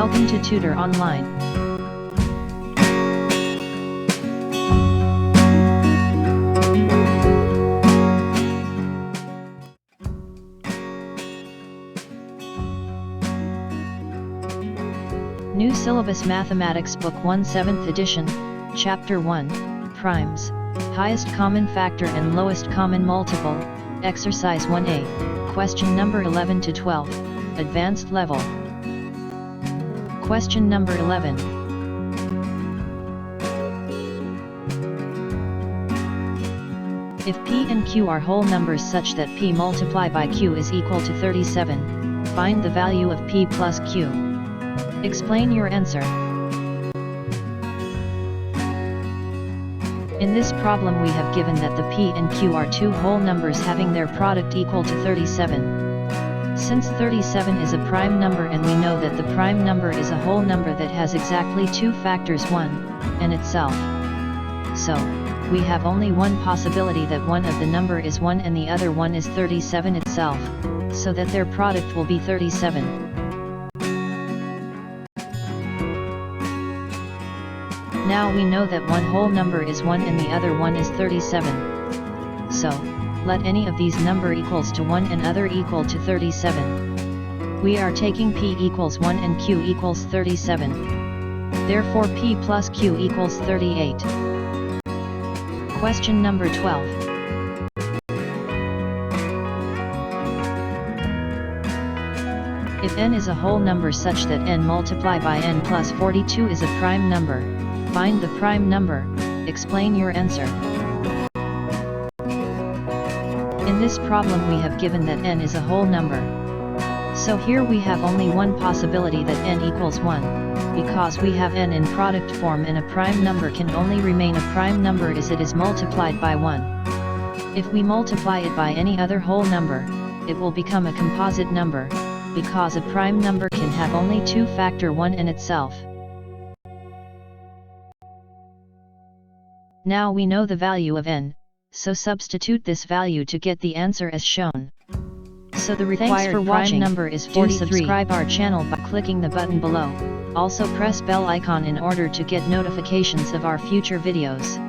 Welcome to Tutor Online. New Syllabus Mathematics Book 1 7th edition, Chapter 1, Primes, Highest Common Factor and Lowest Common Multiple, Exercise 1A, Question number 11 to 12, Advanced Level. Question number 11. If P and Q are whole numbers such that P multiplied by Q is equal to 37, find the value of P plus Q. Explain your answer. In this problem we have given that the P and Q are two whole numbers having their product equal to 37. Since 37 is a prime number and we know that the prime number is a whole number that has exactly two factors 1, and itself. So, we have only one possibility that one of the number is 1 and the other one is 37 itself, so that their product will be 37. Now we know that one whole number is 1 and the other one is 37. So, let any of these number equals to 1 and other equal to 37. We are taking P equals 1 and Q equals 37. Therefore P plus Q equals 38. Question number 12. If n is a whole number such that n multiplied by n plus 42 is a prime number, find the prime number. Explain your answer. In this problem we have given that n is a whole number. So here we have only one possibility that n equals 1, because we have n in product form and a prime number can only remain a prime number as it is multiplied by 1. If we multiply it by any other whole number, it will become a composite number, because a prime number can have only two factor 1 in itself. Now we know the value of n, so substitute this value to get the answer as shown. So the required prime number is 43. Do subscribe our channel by clicking the button below. Also press bell icon in order to get notifications of our future videos.